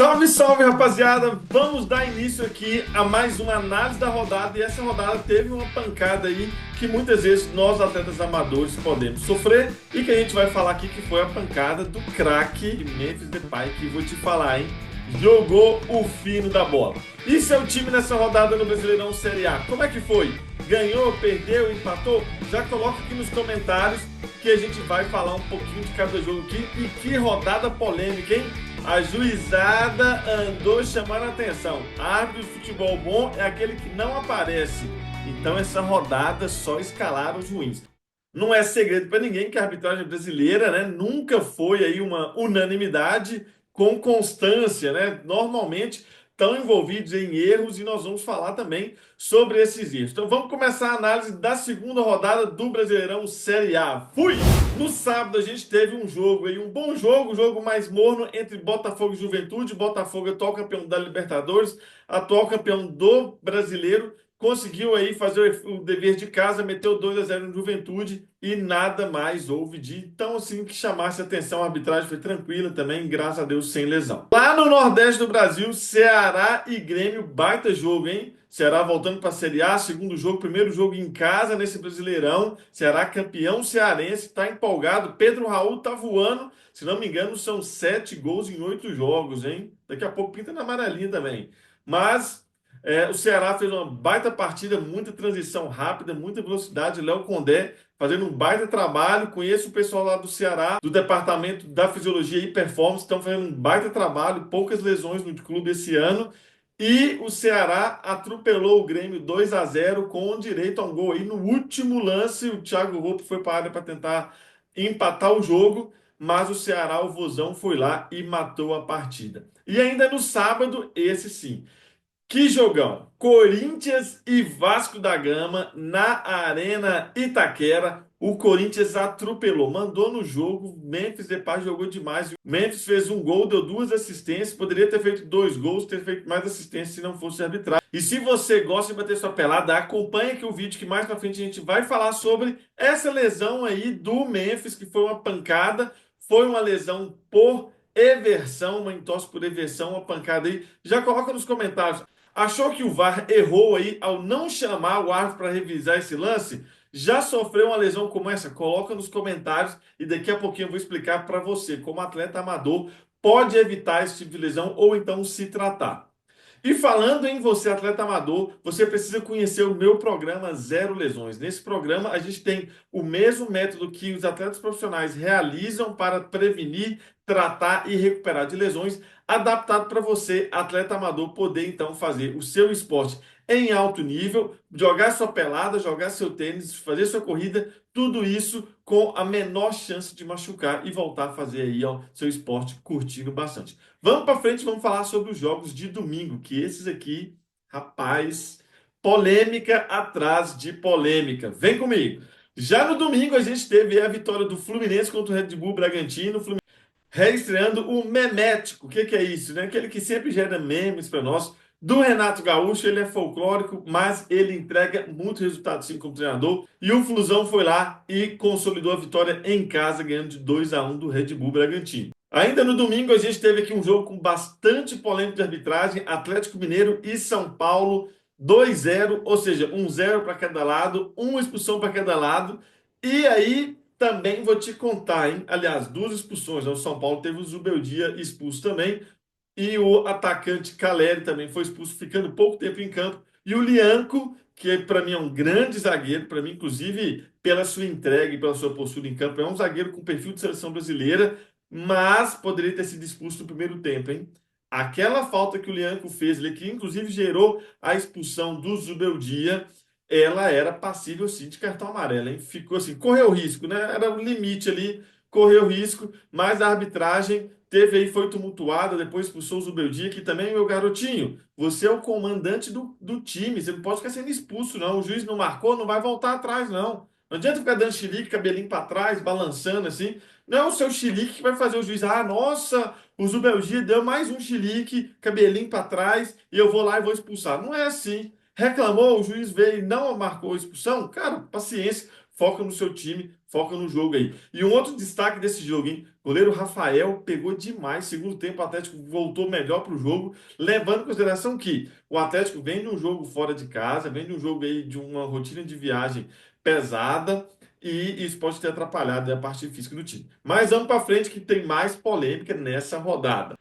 Salve, salve, rapaziada! Vamos dar início aqui a mais uma análise da rodada e essa rodada teve uma pancada aí que muitas vezes nós, atletas amadores, podemos sofrer e que a gente vai falar aqui que foi a pancada do craque Memphis Depay, que vou te falar, hein? Jogou o fino da bola. E seu time nessa rodada no Brasileirão Série A, como é que foi? Ganhou, perdeu, empatou? Já coloca aqui nos comentários que a gente vai falar um pouquinho de cada jogo aqui. E que rodada polêmica, hein? A juizada andou chamando a atenção. Árbitro de futebol bom é aquele que não aparece. Então essa rodada só escalaram os ruins. Não é segredo para ninguém que a arbitragem brasileira, né, nunca foi aí uma unanimidade com constância, né? Normalmente estão envolvidos em erros e nós vamos falar também sobre esses erros. Então vamos começar a análise da segunda rodada do Brasileirão Série A. Fui! No sábado a gente teve um jogo aí, um bom jogo, um jogo mais morno entre Botafogo e Juventude. Botafogo, atual campeão da Libertadores, atual campeão do Brasileiro, conseguiu aí fazer o dever de casa, meteu 2-0 no Juventude e nada mais houve de tão assim que chamasse atenção. A arbitragem foi tranquila também, graças a Deus, sem lesão. Lá no Nordeste do Brasil, Ceará e Grêmio, baita jogo, hein? Ceará voltando para a Série A, segundo jogo, primeiro jogo em casa nesse Brasileirão. Ceará campeão cearense, está empolgado. Pedro Raul tá voando. Se não me engano, são 7 gols em 8 jogos, hein? Daqui a pouco pinta na amarelinha também. Mas o Ceará fez uma baita partida, muita transição rápida, muita velocidade. Léo Condé fazendo um baita trabalho. Conheço o pessoal lá do Ceará, do departamento da fisiologia e performance, estão fazendo um baita trabalho. Poucas lesões no clube esse ano. E o Ceará atropelou o Grêmio 2-0 com direito a um gol aí no último lance. O Thiago Volpe foi para a área para tentar empatar o jogo, mas o Ceará, o Vozão, foi lá e matou a partida. E ainda no sábado, esse sim. Que jogão! Corinthians e Vasco da Gama na Arena Itaquera. O Corinthians atropelou, mandou no jogo. Memphis Depay jogou demais. Memphis fez um gol, deu 2 assistências. Poderia ter feito 2 gols, ter feito mais assistências se não fosse arbitrar. E se você gosta de bater sua pelada, acompanha aqui o vídeo que mais pra frente a gente vai falar sobre essa lesão aí do Memphis, que foi uma pancada. Foi uma lesão por eversão, uma entorse por eversão, uma pancada aí. Já coloca nos comentários. Achou que o VAR errou aí ao não chamar o árbitro para revisar esse lance? Já sofreu uma lesão como essa? Coloca nos comentários e daqui a pouquinho eu vou explicar para você como atleta amador pode evitar esse tipo de lesão ou então se tratar. E falando em você, atleta amador, você precisa conhecer o meu programa Zero Lesões. Nesse programa, a gente tem o mesmo método que os atletas profissionais realizam para prevenir, tratar e recuperar de lesões, adaptado para você, atleta amador, poder então fazer o seu esporte em alto nível, jogar sua pelada, jogar seu tênis, fazer sua corrida, tudo isso com a menor chance de machucar e voltar a fazer aí, ó, seu esporte curtindo bastante. Vamos para frente, vamos falar sobre os jogos de domingo, que esses aqui, rapaz, polêmica atrás de polêmica. Vem comigo. Já no domingo a gente teve a vitória do Fluminense contra o Red Bull Bragantino, reestreando o memético. O que que é isso, né? Aquele que sempre gera memes para nós. Do Renato Gaúcho, ele é folclórico, mas ele entrega muito resultado sim como treinador. E o Flusão foi lá e consolidou a vitória em casa, ganhando de 2-1 do Red Bull Bragantino. Ainda no domingo, a gente teve aqui um jogo com bastante polêmica de arbitragem: Atlético Mineiro e São Paulo, 2-0, ou seja, 1-0 para cada lado, uma expulsão para cada lado. E aí, também vou te contar, hein? Aliás, 2 expulsões, né? O São Paulo teve o Zubeldia expulso também. E o atacante Caleri também foi expulso, ficando pouco tempo em campo. E o Lianco, que para mim é um grande zagueiro, para mim, inclusive, pela sua entrega e pela sua postura em campo, é um zagueiro com perfil de seleção brasileira, mas poderia ter sido expulso no primeiro tempo, hein? Aquela falta que o Lianco fez ali, que inclusive gerou a expulsão do Zubeldia, ela era passível sim de cartão amarelo, hein? Ficou assim, correu risco, né? Era o limite ali, correu risco, mas a arbitragem teve aí, foi tumultuada, depois expulsou o Zubeldia, que também, meu garotinho, você é o comandante do time, você não pode ficar sendo expulso, não. O juiz não marcou, não vai voltar atrás, não. Não adianta ficar dando chilique, cabelinho para trás, balançando assim. Não é o seu chilique que vai fazer o juiz. Ah, nossa, o Zubeldia deu mais um chilique, cabelinho para trás, e eu vou lá e vou expulsar. Não é assim. Reclamou, o juiz veio e não marcou a expulsão, cara, paciência. foca no seu time, foca no jogo aí. E um outro destaque desse jogo, hein? O goleiro Rafael pegou demais. Segundo tempo, o Atlético voltou melhor para o jogo, levando em consideração que o Atlético vem de um jogo fora de casa, vem de um jogo aí de uma rotina de viagem pesada, e isso pode ter atrapalhado a parte física do time. Mas vamos para frente que tem mais polêmica nessa rodada.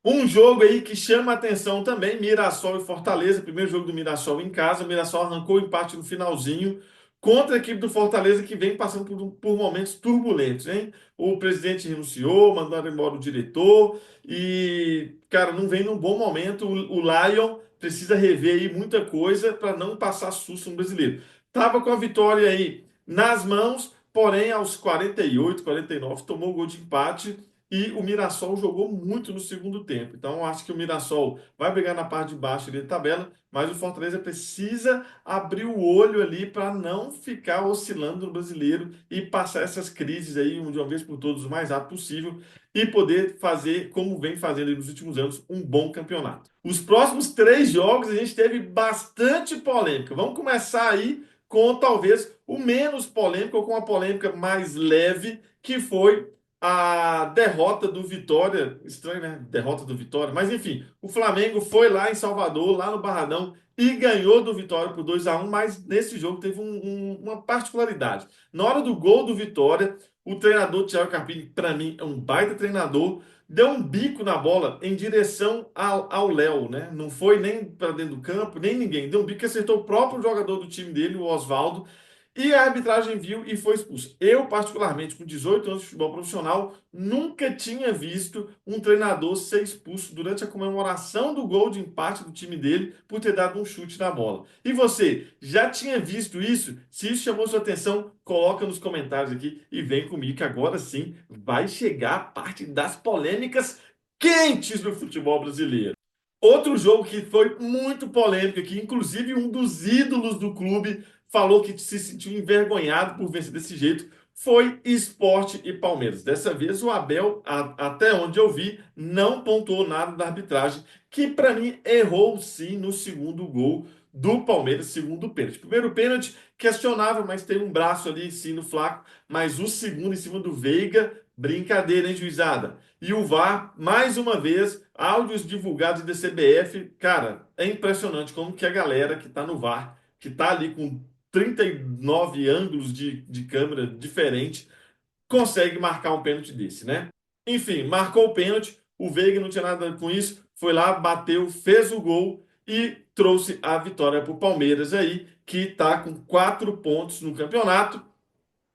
Um jogo aí que chama a atenção também, Mirassol e Fortaleza. Primeiro jogo do Mirassol em casa. O Mirassol arrancou o empate no finalzinho contra a equipe do Fortaleza, que vem passando por momentos turbulentos, hein? O presidente renunciou, mandaram embora o diretor e, cara, não vem num bom momento. O Lion precisa rever aí muita coisa para não passar susto no brasileiro. Tava com a vitória aí nas mãos, porém aos 48, 49 tomou o gol de empate e o Mirassol jogou muito no segundo tempo. Então, eu acho que o Mirassol vai brigar na parte de baixo ali da tabela, mas o Fortaleza precisa abrir o olho ali para não ficar oscilando no brasileiro e passar essas crises aí de uma vez por todas o mais rápido possível e poder fazer, como vem fazendo nos últimos anos, um bom campeonato. Os próximos 3 jogos a gente teve bastante polêmica. Vamos começar aí com talvez o menos polêmico ou com a polêmica mais leve, que foi a derrota do Vitória. Estranho, né? Derrota do Vitória. Mas enfim, o Flamengo foi lá em Salvador, lá no Barradão, e ganhou do Vitória por 2-1. Mas nesse jogo teve uma particularidade. Na hora do gol do Vitória, o treinador Thiago Carpini, para mim, é um baita treinador, deu um bico na bola em direção ao Léo, né? Não foi nem para dentro do campo, nem ninguém. Deu um bico que acertou o próprio jogador do time dele, o Oswaldo, e a arbitragem viu e foi expulso. Eu, particularmente, com 18 anos de futebol profissional, nunca tinha visto um treinador ser expulso durante a comemoração do gol de empate do time dele por ter dado um chute na bola. E você, já tinha visto isso? Se isso chamou sua atenção, coloca nos comentários aqui e vem comigo que agora sim vai chegar a parte das polêmicas quentes do futebol brasileiro. Outro jogo que foi muito polêmico, que inclusive um dos ídolos do clube falou que se sentiu envergonhado por vencer desse jeito, foi Sport e Palmeiras. Dessa vez o Abel, até onde eu vi, não pontuou nada da arbitragem, que para mim errou sim no segundo gol do Palmeiras, segundo pênalti. Primeiro pênalti, questionável, mas tem um braço ali sim no Flaco, mas o segundo em cima do Veiga, brincadeira, hein, juizada? E o VAR, mais uma vez, áudios divulgados da CBF, cara, é impressionante como que a galera que tá no VAR, que tá ali com 39 ângulos de câmera diferentes, consegue marcar um pênalti desse, né? Enfim, marcou o pênalti, o Veiga não tinha nada com isso, foi lá, bateu, fez o gol e trouxe a vitória para o Palmeiras aí, que está com 4 pontos no campeonato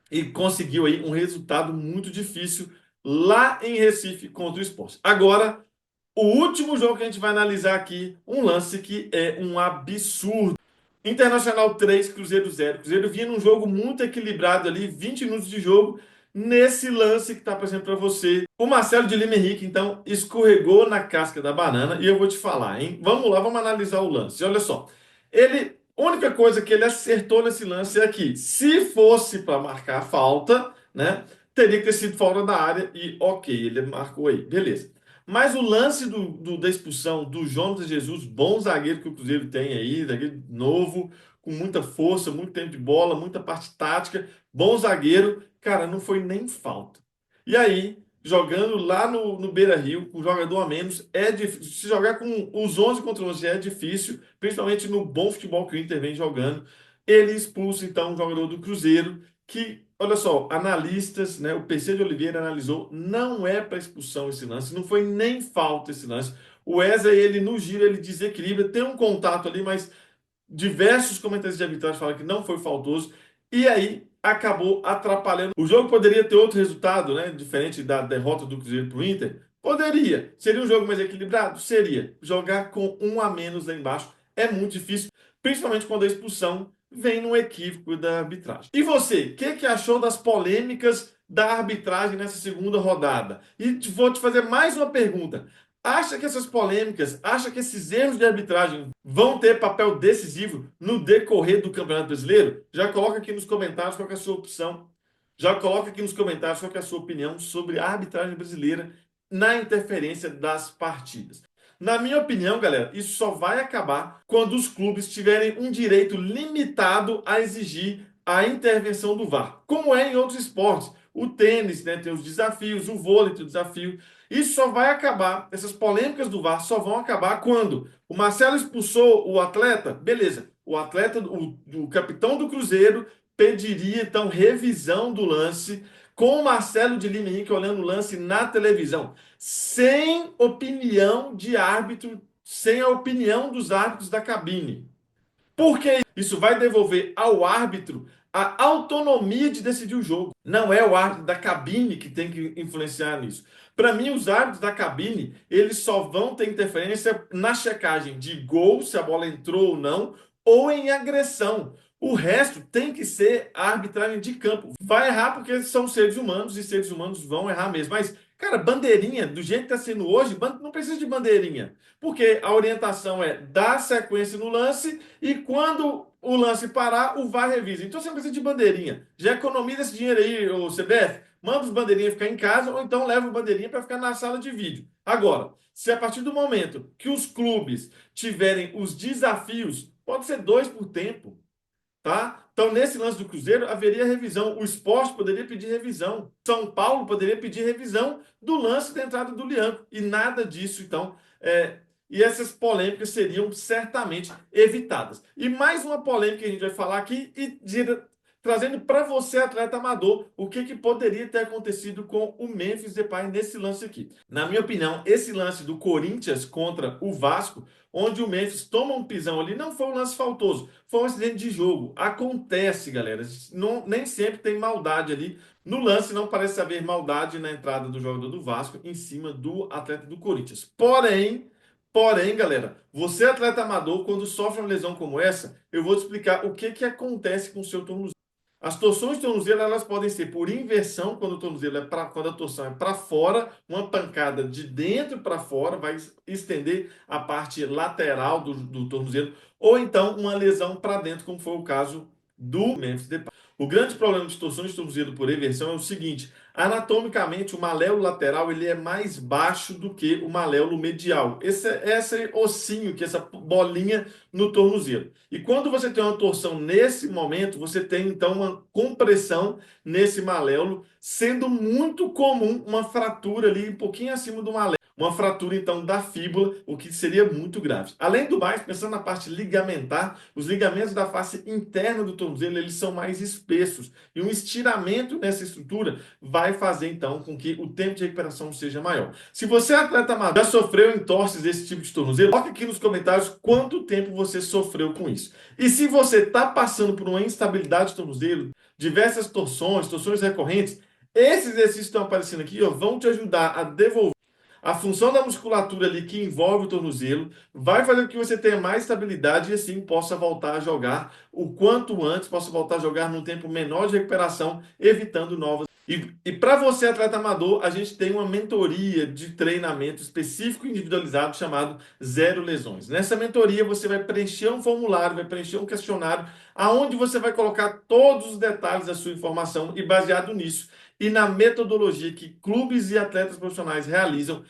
e conseguiu aí um resultado muito difícil lá em Recife contra o Sport. Agora, o último jogo que a gente vai analisar aqui, um lance que é um absurdo. Internacional 3, Cruzeiro 0. Cruzeiro vinha num jogo muito equilibrado ali, 20 minutos de jogo. Nesse lance que está aparecendo para você, o Marcelo de Lima Henrique, então, escorregou na casca da banana. E eu vou te falar, hein? Vamos lá, vamos analisar o lance. Olha só. A única coisa que ele acertou nesse lance é que, se fosse para marcar a falta, né, teria que ter sido fora da área. E ok, ele marcou aí, beleza. Mas o lance da expulsão do Jonas Jesus, bom zagueiro que o Cruzeiro tem aí, zagueiro novo, com muita força, muito tempo de bola, muita parte tática, bom zagueiro, cara, não foi nem falta. E aí, jogando lá no Beira-Rio, com jogador a menos, é difícil. Se jogar com os 11 contra 11 é difícil, principalmente no bom futebol que o Inter vem jogando. Ele expulsa, então, um jogador do Cruzeiro, que, olha só, analistas, né, o PC de Oliveira analisou, não é para expulsão esse lance, não foi nem falta esse lance. O Wesley, ele no giro, ele desequilibra, tem um contato ali, mas diversos comentários de arbitragem falam que não foi faltoso, e aí acabou atrapalhando. O jogo poderia ter outro resultado, né, diferente da derrota do Cruzeiro para o Inter? Poderia. Seria um jogo mais equilibrado? Seria. Jogar com um a menos lá embaixo é muito difícil, principalmente quando a expulsão vem no equívoco da arbitragem. E você, o que achou das polêmicas da arbitragem nessa segunda rodada? E vou te fazer mais uma pergunta. Acha que essas polêmicas, acha que esses erros de arbitragem vão ter papel decisivo no decorrer do Campeonato Brasileiro? Já coloca aqui nos comentários qual é a sua opção. Já coloca aqui nos comentários qual é a sua opinião sobre a arbitragem brasileira na interferência das partidas. Na minha opinião, galera, isso só vai acabar quando os clubes tiverem um direito limitado a exigir a intervenção do VAR, como é em outros esportes. O tênis, né, tem os desafios, o vôlei tem o desafio. Isso só vai acabar, essas polêmicas do VAR só vão acabar quando o Marcelo expulsou o atleta, beleza. O atleta, o capitão do Cruzeiro, pediria então revisão do lance com o Marcelo de Lima Henrique olhando o lance na televisão, sem opinião de árbitro, sem a opinião dos árbitros da cabine. Porque isso vai devolver ao árbitro a autonomia de decidir o jogo. Não é o árbitro da cabine que tem que influenciar nisso. Para mim, os árbitros da cabine, eles só vão ter interferência na checagem de gol, se a bola entrou ou não, ou em agressão. O resto tem que ser a arbitragem de campo. Vai errar porque são seres humanos e seres humanos vão errar mesmo. Mas, cara, bandeirinha, do jeito que está sendo hoje, não precisa de bandeirinha. Porque a orientação é dar sequência no lance e quando o lance parar, o VAR revisa. Então você não precisa de bandeirinha. Já economiza esse dinheiro aí, o CBF. Manda os bandeirinhas ficar em casa ou então leva o bandeirinha para ficar na sala de vídeo. Agora, se a partir do momento que os clubes tiverem os desafios, pode ser 2 por tempo. Tá? Então, nesse lance do Cruzeiro, haveria revisão. O Sport poderia pedir revisão. São Paulo poderia pedir revisão do lance da entrada do Lianco. E nada disso, então. E essas polêmicas seriam certamente evitadas. E mais uma polêmica que a gente vai falar aqui trazendo para você, atleta amador, o que poderia ter acontecido com o Memphis Depay nesse lance aqui. Na minha opinião, esse lance do Corinthians contra o Vasco, onde o Memphis toma um pisão ali, não foi um lance faltoso, foi um acidente de jogo. Acontece, galera. Nem sempre tem maldade ali. No lance não parece haver maldade na entrada do jogador do Vasco em cima do atleta do Corinthians. Porém, galera, você atleta amador, quando sofre uma lesão como essa, eu vou te explicar o que acontece com o seu tornozelo. As torções de tornozelo, elas podem ser por inversão, quando o tornozelo quando a torção é para fora, uma pancada de dentro para fora, vai estender a parte lateral do tornozelo, ou então uma lesão para dentro, como foi o caso do Memphis Depay. O grande problema de torções de tornozelo por inversão é o seguinte: anatomicamente, o maléolo lateral ele é mais baixo do que o maléolo medial. Esse ossinho, essa bolinha no tornozelo. E quando você tem uma torção nesse momento, você tem então uma compressão nesse maléolo, sendo muito comum uma fratura ali um pouquinho acima do maléolo. Uma fratura, então, da fíbula, o que seria muito grave. Além do mais, pensando na parte ligamentar, os ligamentos da face interna do tornozelo, eles são mais espessos. E um estiramento nessa estrutura vai fazer, então, com que o tempo de recuperação seja maior. Se você, atleta amador, já sofreu entorses desse tipo de tornozelo, coloque aqui nos comentários quanto tempo você sofreu com isso. E se você está passando por uma instabilidade de tornozelo, diversas torções recorrentes, esses exercícios que estão aparecendo aqui vão te ajudar a devolver a função da musculatura ali que envolve o tornozelo, vai fazer com que você tenha mais estabilidade e assim possa voltar a jogar o quanto antes, possa voltar a jogar num tempo menor de recuperação, evitando novas. E para você, atleta amador, a gente tem uma mentoria de treinamento específico e individualizado chamado Zero Lesões. Nessa mentoria você vai preencher um formulário, vai preencher um questionário, aonde você vai colocar todos os detalhes da sua informação e baseado nisso e na metodologia que clubes e atletas profissionais realizam,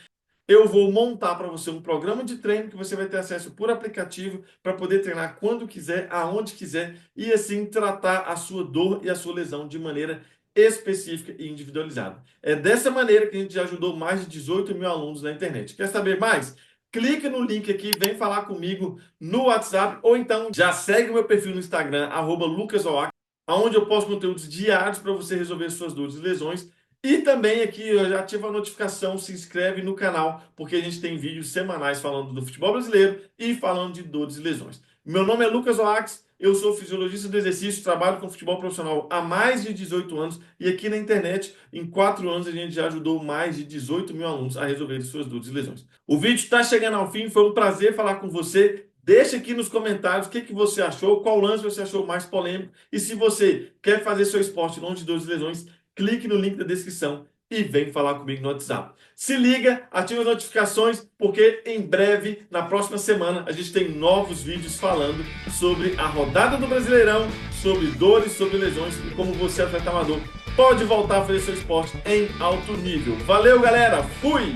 eu vou montar para você um programa de treino que você vai ter acesso por aplicativo para poder treinar quando quiser, aonde quiser e assim tratar a sua dor e a sua lesão de maneira específica e individualizada. É dessa maneira que a gente já ajudou mais de 18 mil alunos na internet. Quer saber mais? Clica no link aqui, vem falar comigo no WhatsApp ou então já segue o meu perfil no Instagram, @lucasoac, onde eu posto conteúdos diários para você resolver suas dores e lesões. E também aqui, já ativa a notificação, se inscreve no canal, porque a gente tem vídeos semanais falando do futebol brasileiro e falando de dores e lesões. Meu nome é Lucas Oax, eu sou fisiologista do exercício, trabalho com futebol profissional há mais de 18 anos e aqui na internet, em 4 anos, a gente já ajudou mais de 18 mil alunos a resolver suas dores e lesões. O vídeo está chegando ao fim, foi um prazer falar com você. Deixa aqui nos comentários o que você achou, qual lance você achou mais polêmico e se você quer fazer seu esporte longe de dores e lesões, clique no link da descrição e vem falar comigo no WhatsApp. Se liga, ativa as notificações, porque em breve, na próxima semana, a gente tem novos vídeos falando sobre a rodada do Brasileirão, sobre dores, sobre lesões e como você, atleta amador, pode voltar a fazer seu esporte em alto nível. Valeu, galera! Fui!